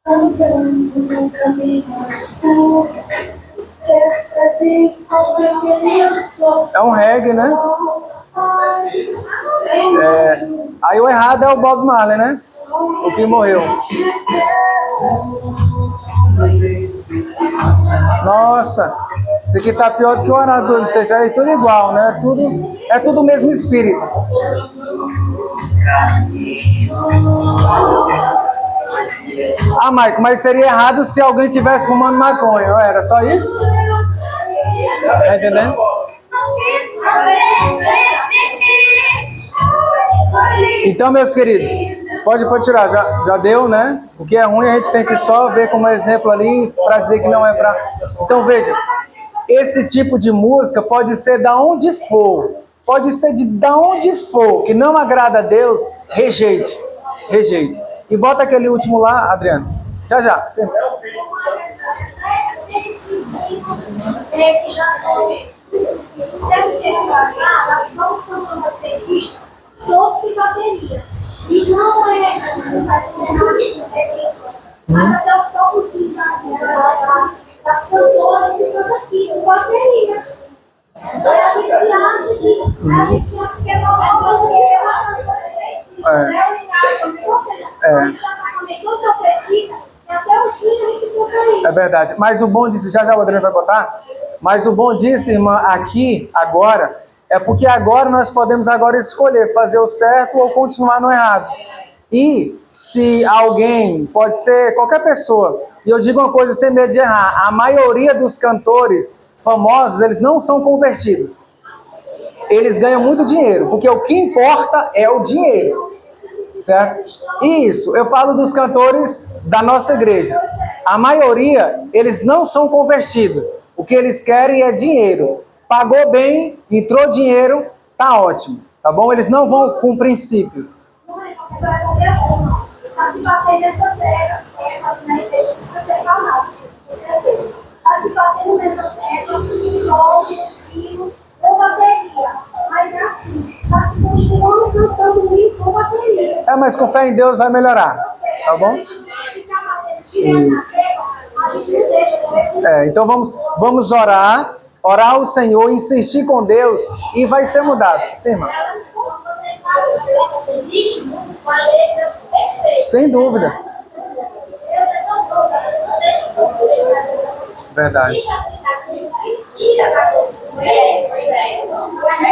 Andando no caminho escuro, percebi ao pequenino sol. É um reggae, né? Aí o errado é o Bob Marley, né? O que morreu. Nossa, isso aqui tá pior do que o orador. Não sei se é tudo igual, né? É tudo o mesmo espírito. Maico, mas seria errado se alguém estivesse fumando maconha. Era só isso? Tá entendendo? Então, meus queridos, Pode tirar, já deu, né? O que é ruim a gente tem que só ver como exemplo ali para dizer que não é para... Então veja, esse tipo de música pode ser da onde for, pode ser da onde for, que não agrada a Deus, rejeite. E bota aquele último lá, Adriano. Já. Sim. Que já sempre que nas mãos cantos adventistas, todos que bateria. E não é, a gente não vai ter mas até os próprios das cantoras de canta aqui, com bateria. Então a gente acha que é normal, porque é uma cantora adventista, né? Ou seja, a gente já está também toda oferecida, e até o sino a gente cantaria. É verdade. Mas o bom disso, já o Adriano vai botar, mas o bom disso, irmã, aqui, agora, é porque agora nós podemos agora escolher fazer o certo ou continuar no errado. E se alguém, pode ser qualquer pessoa, e eu digo uma coisa sem medo de errar, a maioria dos cantores famosos, eles não são convertidos. Eles ganham muito dinheiro, porque o que importa é o dinheiro, certo? Isso, eu falo dos cantores da nossa igreja. A maioria, eles não são convertidos. O que eles querem é dinheiro. Pagou bem, entrou dinheiro, tá ótimo, tá bom? Eles não vão com princípios. Vai acontecer assim, a se bater nessa terra, na igreja precisa ser calado, a se bater nessa terra, sol, sino, ou bateria, mas é assim, está se continuando cantando isso com bateria. Mas com fé em Deus vai melhorar, tá bom? Isso. Então vamos orar ao Senhor, insistir com Deus e vai ser mudado. Sim, irmão. Sem dúvida. Verdade.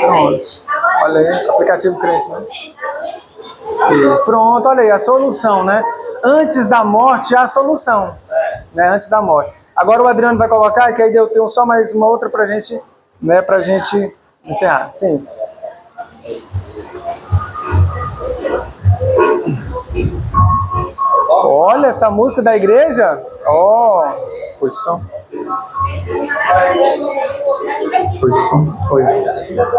Pronto. Olha aí, aplicativo crente, né? Isso. Pronto, olha aí, a solução, né? Antes da morte, há a solução. Né? Antes da morte. Agora o Adriano vai colocar, que aí eu tenho só mais uma outra pra gente, né, encerrar. Sim. Olha essa música da igreja. Pois som. Oi.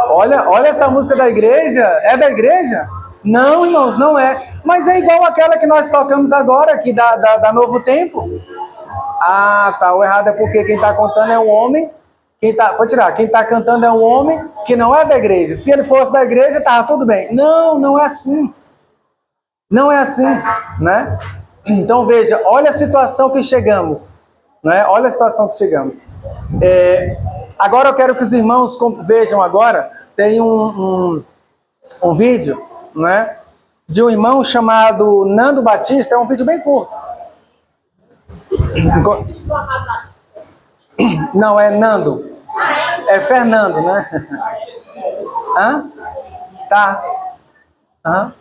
Olha essa música da igreja. É da igreja? Não, irmãos, não é. Mas é igual aquela que nós tocamos agora, aqui da Novo Tempo. Tá. O errado é porque quem está contando é um homem. Pode tirar. Quem está cantando é um homem que não é da igreja. Se ele fosse da igreja, tá tudo bem. Não é assim. Não é assim, né? Então veja, olha a situação que chegamos, né? Olha a situação que chegamos. Agora eu quero que os irmãos vejam agora, tem um vídeo, né? De um irmão chamado Nando Batista, é um vídeo bem curto. Não, é Nando. É Fernando, né? Hã? Tá. Aham.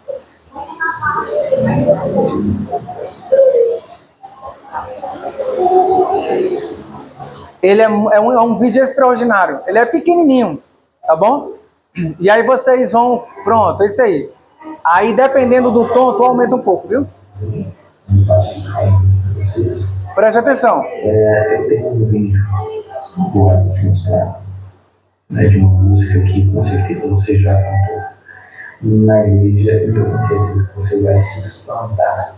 Ele é um vídeo extraordinário. Ele é pequenininho, tá bom? E aí vocês vão... Pronto, é isso aí. Aí, dependendo do tom, tu aumenta um pouco, viu? Preste atenção. Eu tenho um vídeo que eu vou te mostrar, né, de uma música que com certeza você já cantou na igreja, e eu tenho certeza que você vai se espantar.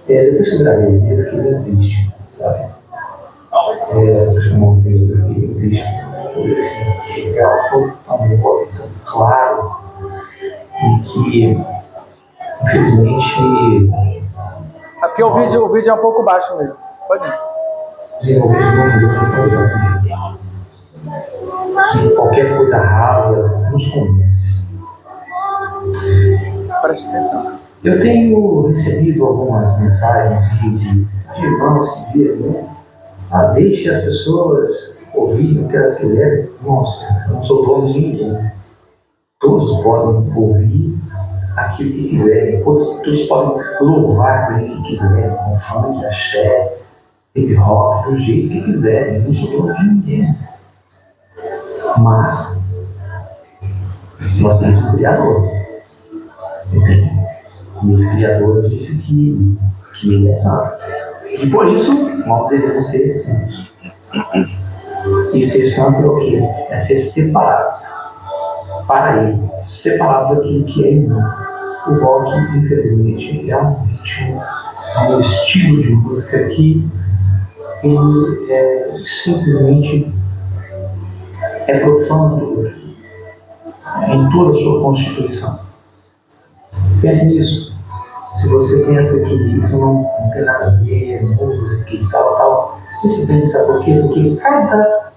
Depois que eu gravei o vídeo, eu fiquei bem triste, sabe? Eu montei o vídeo, fiquei bem triste, porque assim, que é algo tão forte, tão claro, e que, infelizmente... É porque o vídeo é um pouco baixo mesmo. Pode ir. Desenvolvemos não mudou tão grande. Que qualquer coisa rasa nos convence. Preste atenção. Eu tenho recebido algumas mensagens de irmãos que dizem, né? Deixe as pessoas ouvirem o que elas quiserem. Nossa, eu não sou dono de ninguém. Todos podem ouvir aquilo que quiserem. Todos podem louvar aquilo que quiserem. Com funk, axé, hip hop, do jeito que quiserem. Eu não sou dono de ninguém. Mas nós temos um Criador. E esse Criador disse que Ele é santo. E por isso, nós devemos ser santos. E ser santo é o quê? É ser separado para Ele, separado daquilo que é irmão. O rock, infelizmente, é um ritmo, é um estilo de música que ele simplesmente é profano em toda a sua constituição. Pense nisso. Se você pensa que isso não tem nada a ver, música e tal, você pensa por quê? Porque cada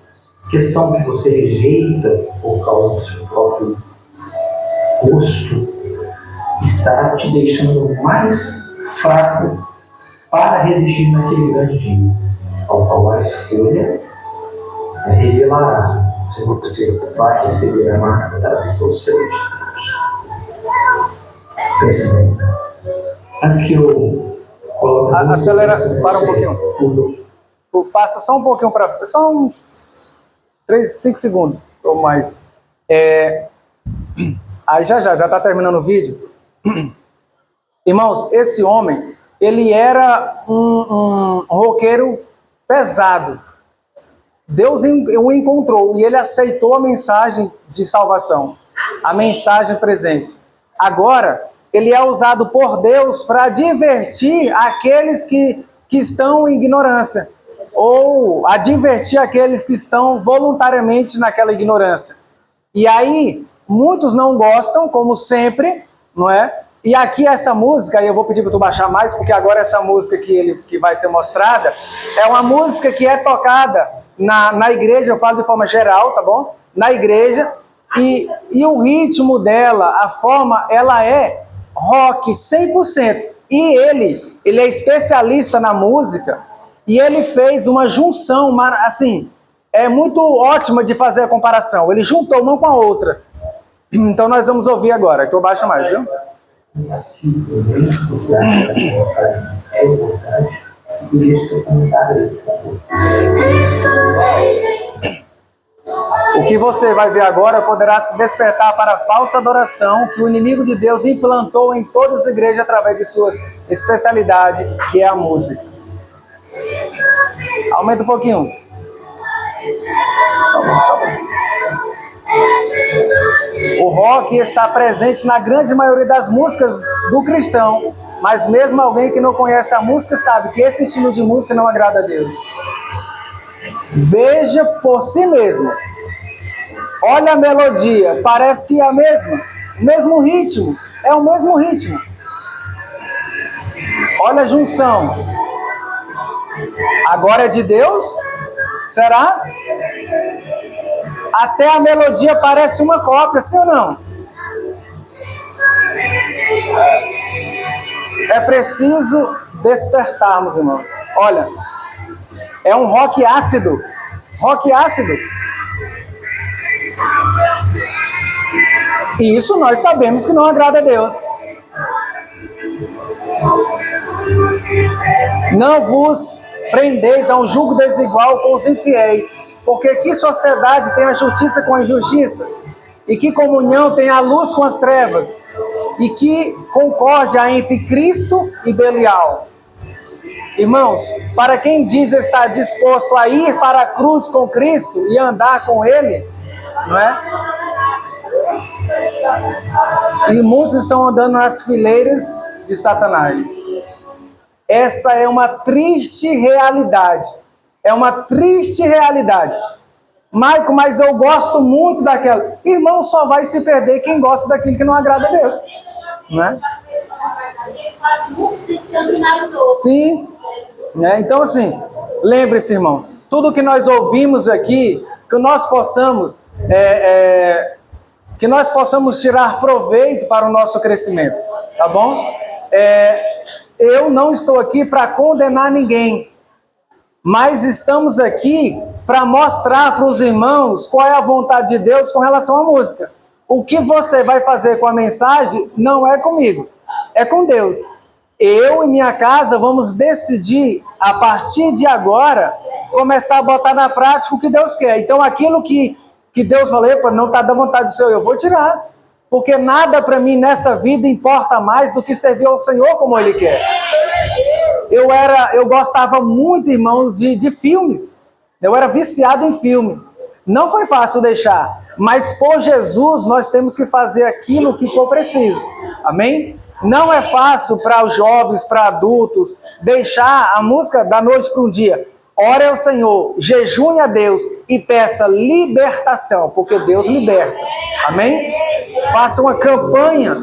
questão que você rejeita por causa do seu próprio gosto está te deixando mais fraco para resistir naquele grande dia, ao qual a escolha revelará se você vai receber a marca da distorcente. Pense bem. Antes que eu coloque... Acelera, para um pouquinho. Passa só um pouquinho para frente, só uns 5 segundos ou mais. Aí já está terminando o vídeo. Irmãos, esse homem, ele era um roqueiro pesado. Deus o encontrou e ele aceitou a mensagem de salvação, a mensagem presente. Agora, ele é usado por Deus para divertir aqueles que estão em ignorância, ou advertir aqueles que estão voluntariamente naquela ignorância. E aí, muitos não gostam, como sempre, não é? E aqui essa música, e eu vou pedir para tu baixar mais, porque agora essa música que vai ser mostrada, é uma música que é tocada na igreja, eu falo de forma geral, tá bom? Na igreja, e o ritmo dela, a forma, ela é rock 100%. E ele é especialista na música, e ele fez uma junção, assim, é muito ótima de fazer a comparação. Ele juntou uma com a outra. Então nós vamos ouvir agora. Então baixa mais, viu? Você acha que essa mensagem é importante? E deixe seu comentário aí, por favor. O que você vai ver agora poderá se despertar para a falsa adoração que o inimigo de Deus implantou em todas as igrejas através de sua especialidade, que é a música. Aumenta um pouquinho. Só um pouquinho. O rock está presente na grande maioria das músicas do cristão, mas mesmo alguém que não conhece a música sabe que esse estilo de música não agrada a Deus. Veja por si mesmo. Olha a melodia, parece que é a mesma, o mesmo ritmo, é o mesmo ritmo. Olha a junção. Agora é de Deus? Será? Até a melodia parece uma cópia, sim ou não? É preciso despertarmos, irmão. Olha, é um rock ácido. Rock ácido. E isso nós sabemos que não agrada a Deus. Não vos prendeis a um jugo desigual com os infiéis, porque que sociedade tem a justiça com a injustiça? E que comunhão tem a luz com as trevas? E que concórdia entre Cristo e Belial? Irmãos, para quem diz estar disposto a ir para a cruz com Cristo e andar com Ele, não é? E muitos estão andando nas fileiras de Satanás. Essa é uma triste realidade. É uma triste realidade. Maico, mas eu gosto muito daquela. Irmão, só vai se perder quem gosta daquilo que não agrada a Deus. Não é? Sim. Né? Então, assim, lembre-se, irmãos, tudo que nós ouvimos aqui, que nós possamos tirar proveito para o nosso crescimento, tá bom? Eu não estou aqui para condenar ninguém, mas estamos aqui para mostrar para os irmãos qual é a vontade de Deus com relação à música. O que você vai fazer com a mensagem não é comigo, é com Deus. Eu e minha casa vamos decidir, a partir de agora, começar a botar na prática o que Deus quer. Então, aquilo que Deus falou, não está da vontade do Senhor, eu vou tirar. Porque nada para mim nessa vida importa mais do que servir ao Senhor como Ele quer. Eu gostava muito, irmãos, de filmes. Eu era viciado em filme. Não foi fácil deixar, mas por Jesus nós temos que fazer aquilo que for preciso. Amém? Não é fácil para os jovens, para adultos, deixar a música da noite para um dia. Ore ao Senhor, jejune a Deus e peça libertação, porque Deus liberta. Amém? Faça uma campanha